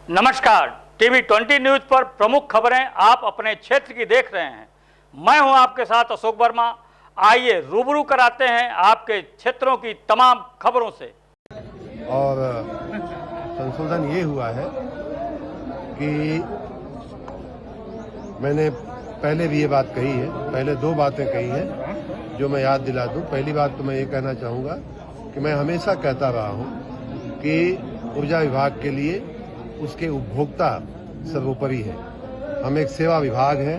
नमस्कार, TV 20 news पर प्रमुख खबरें आप अपने क्षेत्र की देख रहे हैं। मैं हूं आपके साथ अशोक वर्मा। आइए रूबरू कराते हैं आपके क्षेत्रों की तमाम खबरों से। और संशोधन ये हुआ है कि मैंने पहले भी ये बात कही है, पहले दो बातें कही हैं जो मैं याद दिला दूं। पहली बात तो मैं ये कहना चाहूँगा कि मैं हमेशा कहता रहा हूँ कि ऊर्जा विभाग के लिए उसके उपभोक्ता सर्वोपरि है। हम एक सेवा विभाग है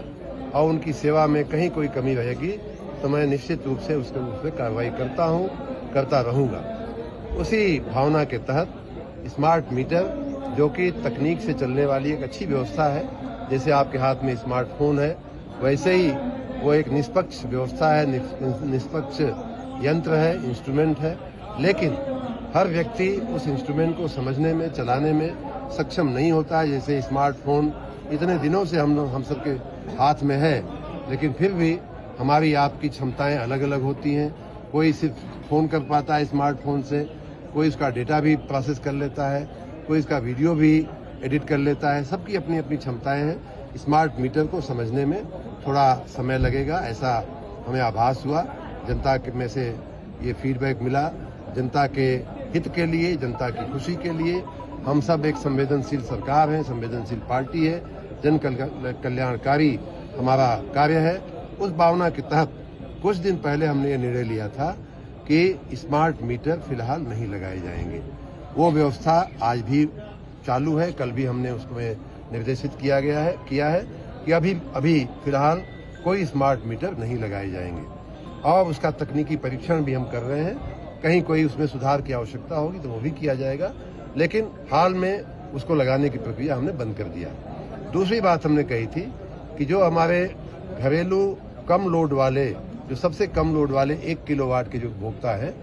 और उनकी सेवा में कहीं कोई कमी रहेगी तो मैं निश्चित रूप से उसके कार्रवाई करता हूँ, करता रहूँगा। उसी भावना के तहत स्मार्ट मीटर, जो कि तकनीक से चलने वाली एक अच्छी व्यवस्था है, जैसे आपके हाथ में स्मार्टफोन है वैसे ही वो एक निष्पक्ष व्यवस्था है, निष्पक्ष यंत्र है, इंस्ट्रूमेंट है। लेकिन हर व्यक्ति उस इंस्ट्रूमेंट को समझने में, चलाने में सक्षम नहीं होता है। जैसे स्मार्टफोन इतने दिनों से हम सबके हाथ में है, लेकिन फिर भी हमारी आपकी क्षमताएं अलग अलग होती हैं। कोई सिर्फ फोन कर पाता है स्मार्टफोन से, कोई इसका डेटा भी प्रोसेस कर लेता है, कोई इसका वीडियो भी एडिट कर लेता है। सबकी अपनी अपनी क्षमताएं हैं। स्मार्ट मीटर को समझने में थोड़ा समय लगेगा, ऐसा हमें आभास हुआ। जनता के में से ये फीडबैक मिला। जनता के हित के लिए, जनता की खुशी के लिए हम सब एक संवेदनशील सरकार है, संवेदनशील पार्टी है, जन कल्याणकारी हमारा कार्य है। उस भावना के तहत कुछ दिन पहले हमने ये निर्णय लिया था कि स्मार्ट मीटर फिलहाल नहीं लगाए जाएंगे। वो व्यवस्था आज भी चालू है। कल भी हमने उसमें निर्देशित किया है कि अभी फिलहाल कोई स्मार्ट मीटर नहीं लगाए जाएंगे और उसका तकनीकी परीक्षण भी हम कर रहे हैं। कहीं कोई उसमें सुधार की आवश्यकता होगी तो वो भी किया जाएगा, लेकिन हाल में उसको लगाने की प्रक्रिया हमने बंद कर दिया। दूसरी बात हमने कही थी कि जो हमारे घरेलू कम लोड वाले, जो सबसे कम लोड वाले 1 किलोवाट के जो उपभोक्ता है,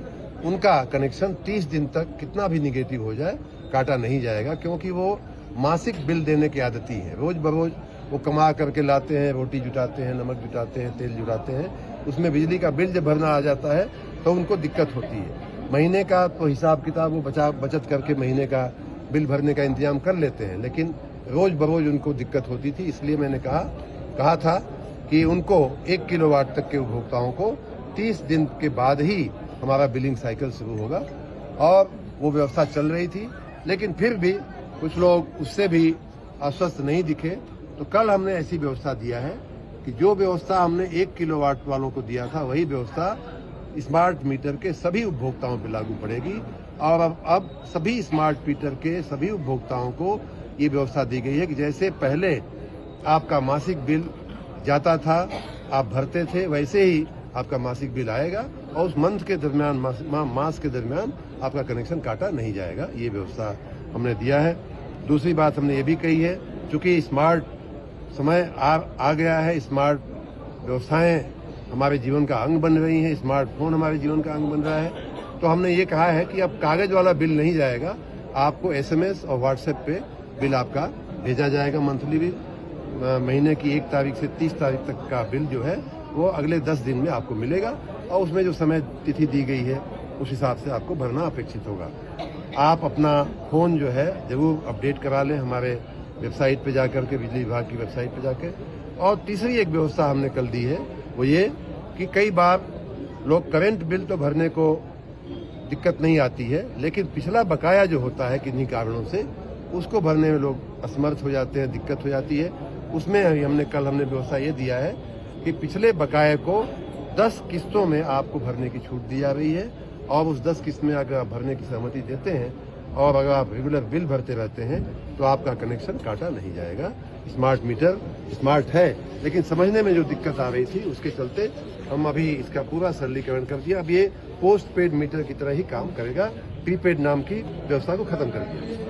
उनका कनेक्शन 30 दिन तक कितना भी निगेटिव हो जाए काटा नहीं जाएगा, क्योंकि वो मासिक बिल देने की आदती है। रोज बरोज वो कमा करके लाते हैं, रोटी जुटाते हैं, नमक जुटाते हैं, तेल जुटाते हैं, उसमें बिजली का बिल जब भरना आ जाता है तो उनको दिक्कत होती है। महीने का तो हिसाब किताब वो बचत करके महीने का बिल भरने का इंतजाम कर लेते हैं, लेकिन रोज बरोज उनको दिक्कत होती थी। इसलिए मैंने कहा था कि उनको 1 किलोवाट तक के उपभोक्ताओं को 30 दिन के बाद ही हमारा बिलिंग साइकिल शुरू होगा, और वो व्यवस्था चल रही थी। लेकिन फिर भी कुछ लोग उससे भी आश्वस्त नहीं दिखे, तो कल हमने ऐसी व्यवस्था दिया है कि जो व्यवस्था हमने 1 किलोवाट वालों को दिया था वही व्यवस्था स्मार्ट मीटर के सभी उपभोक्ताओं पर लागू पड़ेगी। और अब सभी स्मार्ट मीटर के सभी उपभोक्ताओं को ये व्यवस्था दी गई है कि जैसे पहले आपका मासिक बिल जाता था, आप भरते थे, वैसे ही आपका मासिक बिल आएगा और उस मंथ के दरमियान, मास के दरमियान आपका कनेक्शन काटा नहीं जाएगा। ये व्यवस्था हमने दिया है। दूसरी बात हमने ये भी कही है, चूंकि स्मार्ट समय आ गया है, स्मार्ट व्यवस्थाएं हमारे जीवन का अंग बन रही हैं, स्मार्टफोन हमारे जीवन का अंग बन रहा है, तो हमने ये कहा है कि अब कागज वाला बिल नहीं जाएगा, आपको SMS और व्हाट्सएप पे बिल आपका भेजा जाएगा। मंथली बिल महीने की 1 तारीख से 30 तारीख तक का बिल जो है वो अगले 10 दिन में आपको मिलेगा, और उसमें जो समय तिथि दी गई है उस हिसाब से आपको भरना अपेक्षित होगा। आप अपना फोन जो है जरूर अपडेट करा लें हमारे वेबसाइट पे जाकर के, बिजली विभाग की वेबसाइट पे जाकर। और तीसरी एक व्यवस्था हमने कल दी है, वो ये कि कई बार लोग करंट बिल तो भरने को दिक्कत नहीं आती है, लेकिन पिछला बकाया जो होता है किन्हीं कारणों से, उसको भरने में लोग असमर्थ हो जाते हैं, दिक्कत हो जाती है। उसमें कल हमने व्यवस्था ये दिया है कि पिछले बकाये को 10 किस्तों में आपको भरने की छूट दी जा रही है, और उस 10 किस्त में अगर आप भरने की सहमति देते हैं और अगर आप रेगुलर बिल भरते रहते हैं तो आपका कनेक्शन काटा नहीं जाएगा। स्मार्ट मीटर स्मार्ट है, लेकिन समझने में जो दिक्कत आ रही थी उसके चलते हम अभी इसका पूरा सरलीकरण कर दिया। अब ये पोस्ट पेड मीटर की तरह ही काम करेगा, प्रीपेड नाम की व्यवस्था को खत्म कर दिया।